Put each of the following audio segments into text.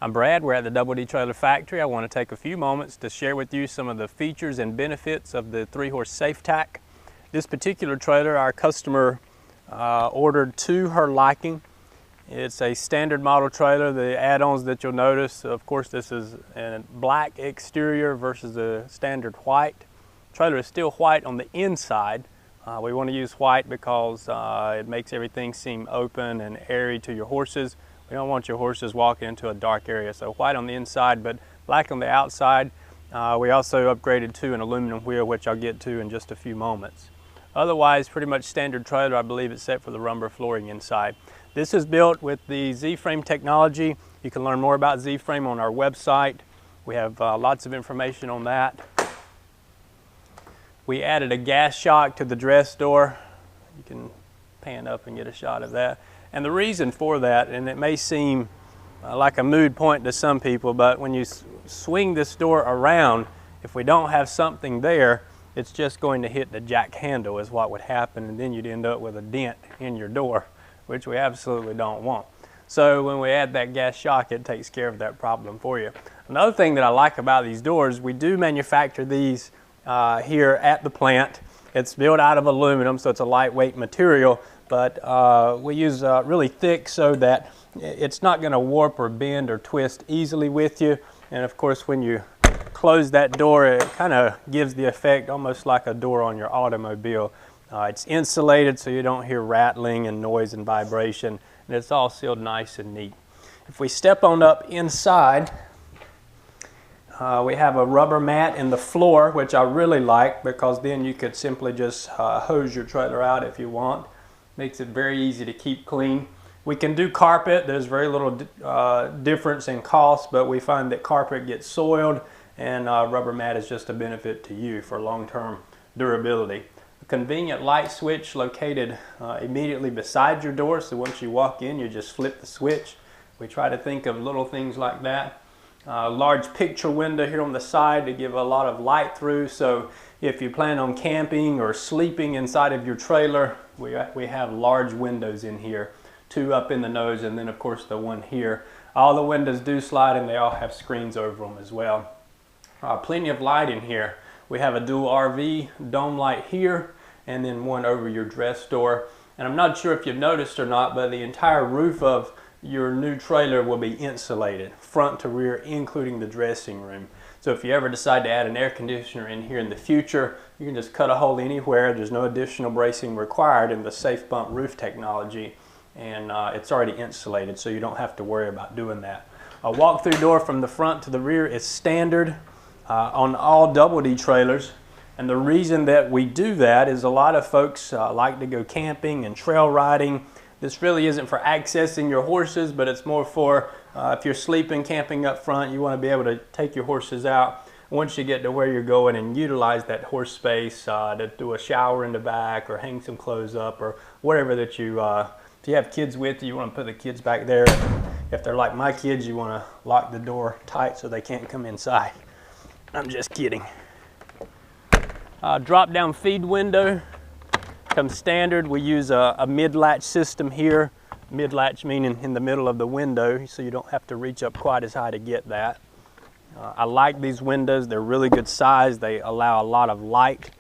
I'm Brad, we're at the Double D Trailer Factory. I want to take a few moments to share with you some of the features and benefits of the 3-horse SafeTack. This particular trailer, our customer ordered to her liking. It's a standard model trailer. The add-ons that you'll notice, of course, this is a black exterior versus a standard white. The trailer is still white on the inside. We want to use white because it makes everything seem open and airy to your horses. We don't want your horses walking into a dark area, so white on the inside but black on the outside. We also upgraded to an aluminum wheel, which I'll get to in just a few moments. Otherwise, pretty much standard trailer, I believe, except for the Rumber flooring inside. This is built with the Z-frame technology. You can learn more about Z-frame on our website. We have lots of information on that. We added a gas shock to the dress door. You can pan up and get a shot of that. And the reason for that, and it may seem like a mood point to some people, but when you swing this door around, if we don't have something there, it's just going to hit the jack handle is what would happen, and then you'd end up with a dent in your door, which we absolutely don't want. So when we add that gas shock, it takes care of that problem for you. Another thing that I like about these doors, we do manufacture these here at the plant. It's built out of aluminum, so it's a lightweight material, but we use really thick so that it's not going to warp or bend or twist easily with you. And of course, when you close that door, it kind of gives the effect almost like a door on your automobile. It's insulated so you don't hear rattling and noise and vibration, and it's all sealed nice and neat. If we step on up inside, we have a rubber mat in the floor, which I really like because then you could simply just hose your trailer out if you want. Makes it very easy to keep clean. We can do carpet. There's very little difference in cost, but we find that carpet gets soiled, and rubber mat is just a benefit to you for long-term durability. A convenient light switch located immediately beside your door, so once you walk in, you just flip the switch. We try to think of little things like that. Large picture window here on the side to give a lot of light through, so if you plan on camping or sleeping inside of your trailer, we have large windows in here, 2 up in the nose and then of course the one here. All the windows do slide and they all have screens over them as well. Plenty of light in here. We have a dual RV dome light here and then one over your dress door. And I'm not sure if you've noticed or not, but the entire roof of your new trailer will be insulated, front to rear, including the dressing room. So if you ever decide to add an air conditioner in here in the future, you can just cut a hole anywhere. There's no additional bracing required in the SafeBump roof technology, and it's already insulated, so you don't have to worry about doing that. A walk-through door from the front to the rear is standard on all Double D trailers. And the reason that we do that is a lot of folks like to go camping and trail riding. This really isn't for accessing your horses, but it's more for if you're sleeping, camping up front, you want to be able to take your horses out once you get to where you're going and utilize that horse space to do a shower in the back or hang some clothes up or whatever that you, if you have kids with you, you want to put the kids back there. If they're like my kids, you want to lock the door tight so they can't come inside. I'm just kidding. Drop down feed window. Comes standard. We use a mid-latch system here. Mid-latch meaning in the middle of the window, so you don't have to reach up quite as high to get that. I like these windows. They're really good size. They allow a lot of light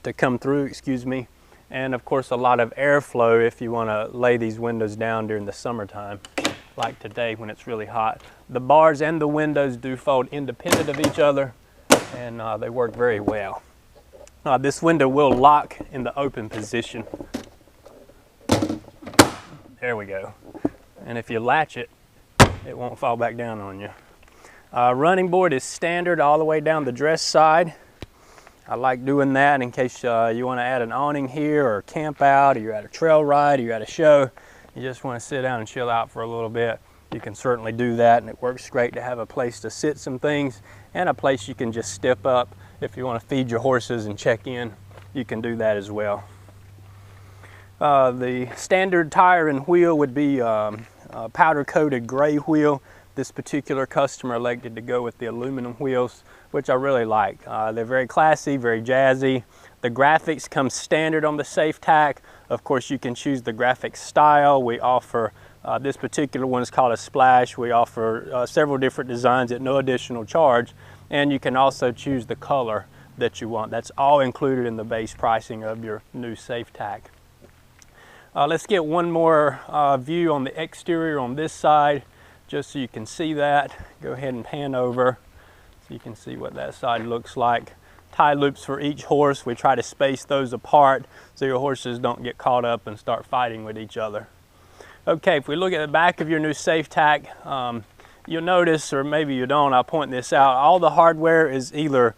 to come through, excuse me, and of course a lot of airflow if you want to lay these windows down during the summertime, like today when it's really hot. The bars and the windows do fold independent of each other, and they work very well. This window will lock in the open position. There we go. And if you latch it, it won't fall back down on you. Running board is standard all the way down the dress side. I like doing that in case you want to add an awning here or camp out, or you're at a trail ride, or you're at a show. You just want to sit down and chill out for a little bit. You can certainly do that, and it works great to have a place to sit some things and a place you can just step up. If you want to feed your horses and check in, you can do that as well. The standard tire and wheel would be a powder-coated gray wheel. This particular customer elected to go with the aluminum wheels, which I really like. They're very classy, very jazzy. The graphics come standard on the SafeTack. Of course, you can choose the graphic style. We offer This particular one is called a splash. We offer several different designs at no additional charge, and you can also choose the color that you want. That's all included in the base pricing of your new SafeTack. Let's get one more view on the exterior on this side, just so you can see that. Go ahead and pan over so you can see what that side looks like. Tie loops for each horse. We try to space those apart so your horses don't get caught up and start fighting with each other. Okay, if we look at the back of your new SafeTack, you'll notice, or maybe you don't, I'll point this out, all the hardware is either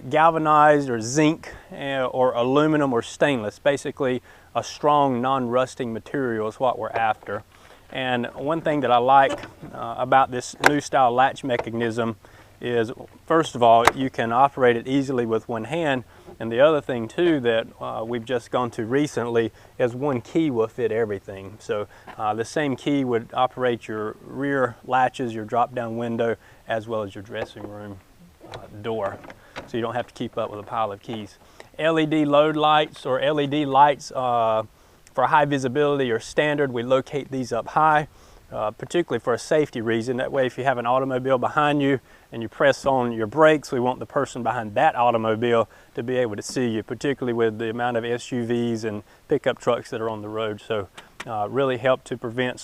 galvanized or zinc or aluminum or stainless. Basically a strong non-rusting material is what we're after. And one thing that I like about this new style latch mechanism is, first of all, you can operate it easily with one hand, and the other thing too that we've just gone to recently is one key will fit everything. So the same key would operate your rear latches, your drop down window, as well as your dressing room door, so you don't have to keep up with a pile of keys. LED load lights or LED lights for high visibility are standard. We locate these up high, particularly for a safety reason. That way if you have an automobile behind you and you press on your brakes, we want the person behind that automobile to be able to see you, particularly with the amount of SUVs and pickup trucks that are on the road. So really help to prevent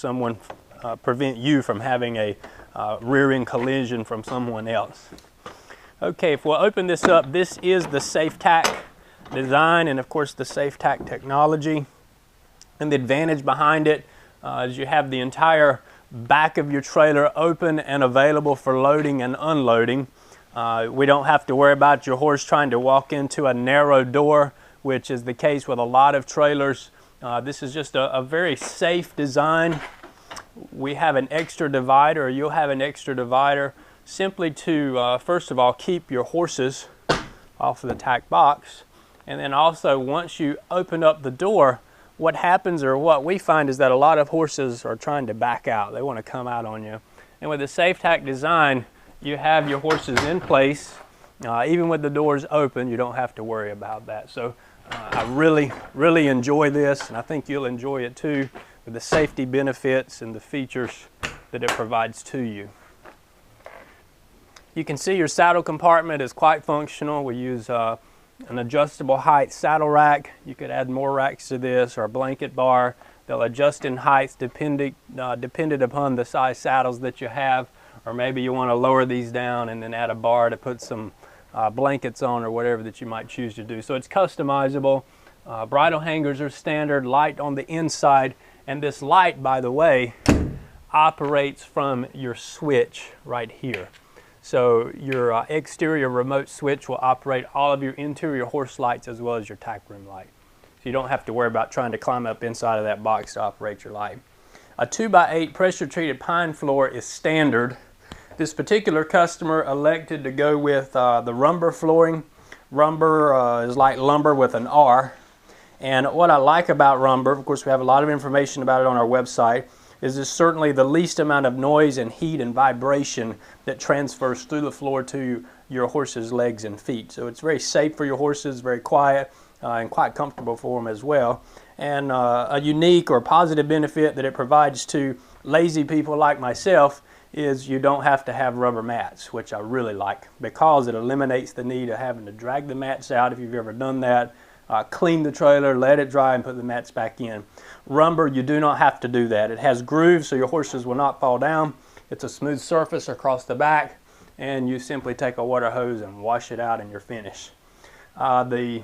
you from having a rear end collision from someone else. Okay, if we'll open this up, this is the SafeTack design and of course the SafeTack technology. And the advantage behind it is you have the entire back of your trailer open and available for loading and unloading. We don't have to worry about your horse trying to walk into a narrow door, which is the case with a lot of trailers. This is just a very safe design. We have an extra divider, or you'll have an extra divider, simply to, first of all, keep your horses off of the tack box. And then also, once you open up the door, what happens, or what we find, is that a lot of horses are trying to back out. They want to come out on you. And with the SafeTack design, you have your horses in place. Even with the doors open, you don't have to worry about that. So I really enjoy this, and I think you'll enjoy it too, with the safety benefits and the features that it provides to you. You can see your saddle compartment is quite functional. We use an adjustable height saddle rack. You could add more racks to this, or a blanket bar. They'll adjust in height dependent upon the size saddles that you have, or maybe you want to lower these down and then add a bar to put some blankets on, or whatever that you might choose to do. So it's customizable. Bridle hangers are standard, light on the inside, and this light, by the way, operates from your switch right here. So your exterior remote switch will operate all of your interior horse lights as well as your tack room light. So you don't have to worry about trying to climb up inside of that box to operate your light. A 2x8 pressure treated pine floor is standard. This particular customer elected to go with the Rumber flooring. Rumber is like lumber with an R. And what I like about Rumber, of course we have a lot of information about it on our website, is it's certainly the least amount of noise and heat and vibration that transfers through the floor to your horse's legs and feet. So it's very safe for your horses, very quiet, and quite comfortable for them as well. And a unique or positive benefit that it provides to lazy people like myself is you don't have to have rubber mats, which I really like, because it eliminates the need of having to drag the mats out if you've ever done that. Clean the trailer, let it dry, and put the mats back in. Rumber, you do not have to do that. It has grooves so your horses will not fall down. It's a smooth surface across the back, and you simply take a water hose and wash it out and you're finished. The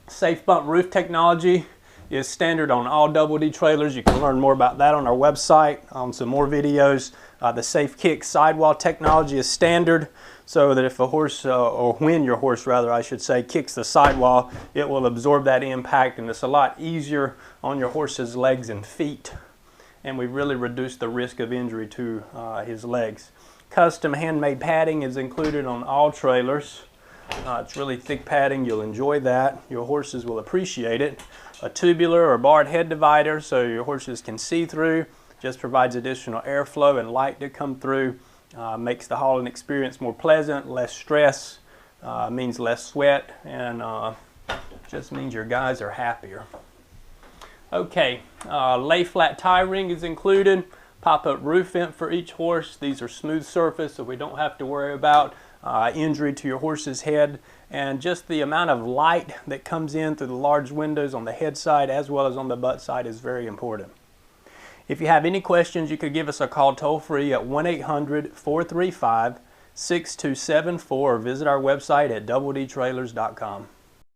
SafeBump roof technology is standard on all Double D trailers. You can learn more about that on our website on some more videos. The SafeKick sidewall technology is standard, so that if a horse, or when your horse rather I should say, kicks the sidewall, it will absorb that impact, and it's a lot easier on your horse's legs and feet. And we've really reduced the risk of injury to his legs. Custom handmade padding is included on all trailers. It's really thick padding. You'll enjoy that. Your horses will appreciate it. A tubular or barred head divider so your horses can see through. Just provides additional airflow and light to come through. Makes the hauling experience more pleasant, less stress, means less sweat, and just means your guys are happier. Okay, lay flat tie ring is included. Pop-up roof vent for each horse. These are smooth surface, so we don't have to worry about injury to your horse's head. And just the amount of light that comes in through the large windows on the head side as well as on the butt side is very important. If you have any questions, you could give us a call toll-free at 1-800-435-6274 or visit our website at doubledtrailers.com.